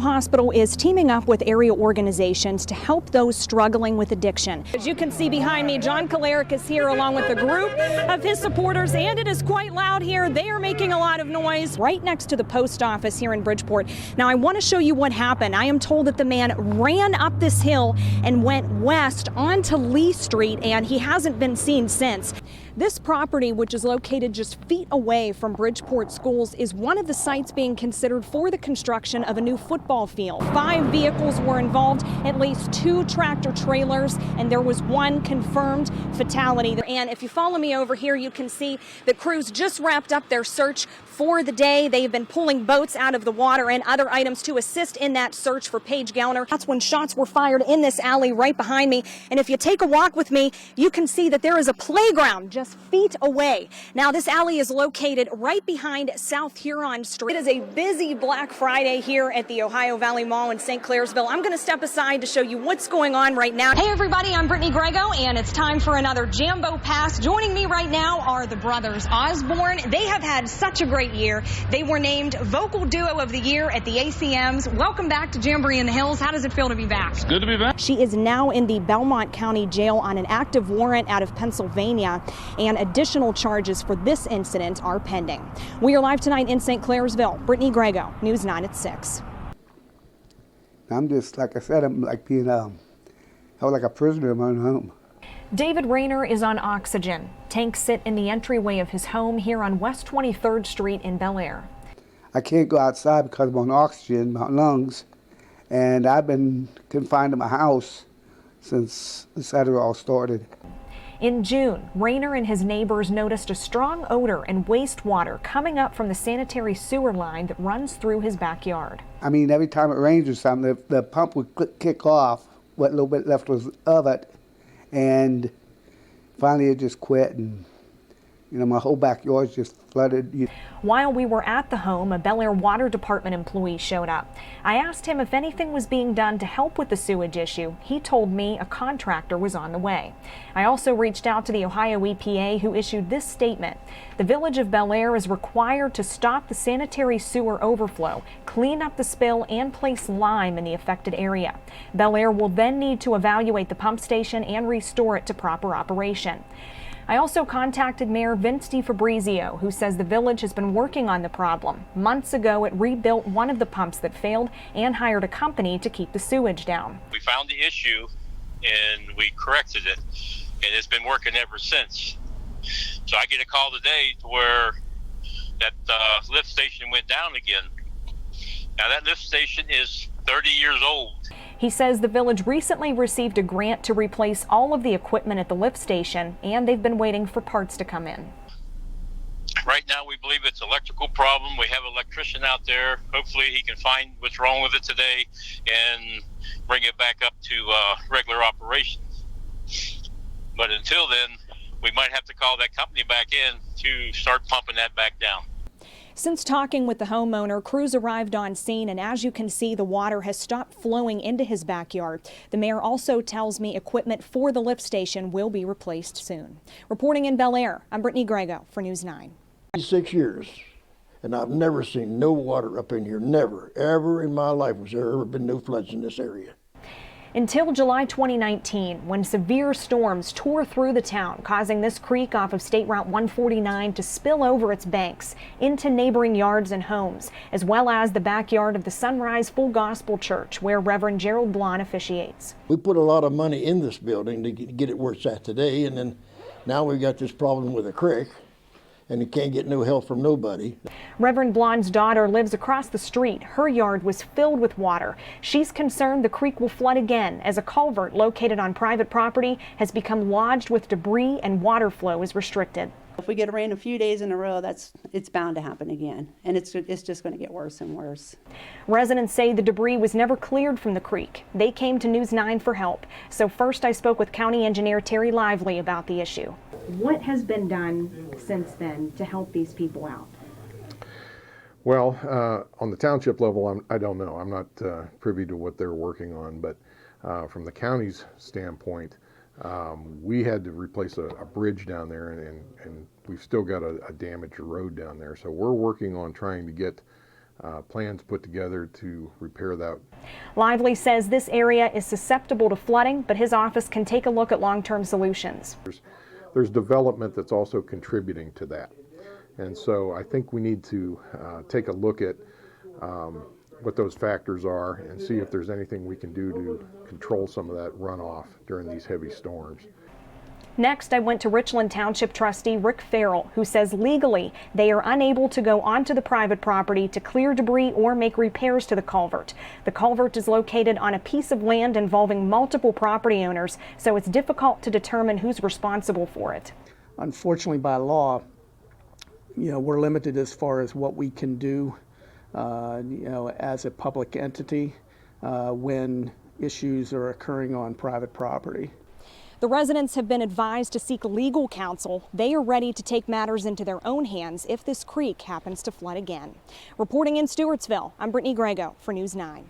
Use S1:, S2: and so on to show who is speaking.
S1: Hospital is teaming up with area organizations to help those struggling with addiction. As you can see behind me, John Kalarick is here along with a group of his supporters, and it is quite loud here. They are making a lot of noise right next to the post office here in Bridgeport. Now, I want to show you what happened. I am told that the man ran up this hill and went west onto Lee Street, and he hasn't been seen since. This property, which is located just feet away from Bridgeport schools, is one of the sites being considered for the construction of a new football field. 5 vehicles were involved, at least 2 tractor trailers, and there was 1 confirmed fatality. And if you follow me over here, you can see the crews just wrapped up their search for the day. They've been pulling boats out of the water and other items to assist in that search for Paige Gellner. That's when shots were fired in this alley right behind me. And if you take a walk with me, you can see that there is a playground just feet away. Now, this alley is located right behind South Huron Street. It is a busy Black Friday here at the Ohio Valley Mall in St. Clairsville. I'm going to step aside to show you what's going on right now. Hey everybody, I'm Brittany Grego, and it's time for another Jambo Pass. Joining me right now are the brothers Osborne. They have had such a great year. They were named Vocal Duo of the Year at the ACMs. Welcome back to Jamboree in the Hills. How does it feel to be back?
S2: It's good to be back.
S1: She is now in the Belmont County Jail on an active warrant out of Pennsylvania, and additional charges for this incident are pending. We are live tonight in St. Clairsville. Brittany Grego, News 9 at 6.
S3: I'm just, like I said, I'm like being held like a prisoner in my own home.
S1: David Rayner is on oxygen. Tanks sit in the entryway of his home here on West 23rd Street in Bel Air.
S3: I can't go outside because I'm on oxygen, my lungs, and I've been confined to my house since this all started.
S1: In June, Rayner and his neighbors noticed a strong odor and wastewater coming up from the sanitary sewer line that runs through his backyard.
S3: I mean, every time it rains or something, the pump would kick off, what little bit left was of it, and finally it just quit, and my whole backyard's just flooded.
S1: While we were at the home, a Bel Air Water Department employee showed up. I asked him if anything was being done to help with the sewage issue. He told me a contractor was on the way. I also reached out to the Ohio EPA, who issued this statement. The village of Bel Air is required to stop the sanitary sewer overflow, clean up the spill, and place lime in the affected area. Bel Air will then need to evaluate the pump station and restore it to proper operation. I also contacted Mayor Vince DeFabrizio, who says the village has been working on the problem. Months ago, it rebuilt one of the pumps that failed and hired a company to keep the sewage down.
S4: We found the issue and we corrected it, and it's been working ever since. So I get a call today to where that lift station went down again. Now that lift station is 30 years old.
S1: He says the village recently received a grant to replace all of the equipment at the lift station, and they've been waiting for parts to come in.
S4: Right now we believe it's an electrical problem. We have an electrician out there. Hopefully he can find what's wrong with it today and bring it back up to regular operations. But until then, we might have to call that company back in to start pumping that back down.
S1: Since talking with the homeowner, crews arrived on scene, and as you can see, the water has stopped flowing into his backyard. The mayor also tells me equipment for the lift station will be replaced soon. Reporting in Bel Air, I'm Brittany Grego for News 9.
S5: 6 years, and I've never seen no water up in here. Never, ever in my life was there ever been no floods in this area.
S1: Until July 2019, when severe storms tore through the town, causing this creek off of State Route 149 to spill over its banks into neighboring yards and homes, as well as the backyard of the Sunrise Full Gospel Church, where Reverend Gerald Blon officiates.
S5: We put a lot of money in this building to get it where it's at today, and then now we've got this problem with a creek, and it can't get no help from nobody.
S1: Reverend Blonde's daughter lives across the street. Her yard was filled with water. She's concerned the creek will flood again as a culvert located on private property has become lodged with debris and water flow is restricted.
S6: If we get rain a few days in a row, it's bound to happen again, and it's just going to get worse and worse.
S1: Residents say the debris was never cleared from the creek. They came to News 9 for help. So first I spoke with County Engineer Terry Lively about the issue. What has been done since then to help these people out?
S2: Well, on the township level, I don't know. I'm not privy to what they're working on, but from the county's standpoint, we had to replace a bridge down there, and we've still got a damaged road down there. So we're working on trying to get plans put together to repair that.
S1: Lively says this area is susceptible to flooding, but his office can take a look at long-term solutions.
S2: There's development that's also contributing to that. And so I think we need to take a look at what those factors are and see if there's anything we can do to control some of that runoff during these heavy storms.
S1: Next, I went to Richland Township trustee Rick Farrell, who says legally they are unable to go onto the private property to clear debris or make repairs to the culvert. The culvert is located on a piece of land involving multiple property owners, so it's difficult to determine who's responsible for it.
S7: Unfortunately, by law, we're limited as far as what we can do, as a public entity when issues are occurring on private property.
S1: The residents have been advised to seek legal counsel. They are ready to take matters into their own hands if this creek happens to flood again. Reporting in Stewartsville, I'm Brittany Grego for News 9.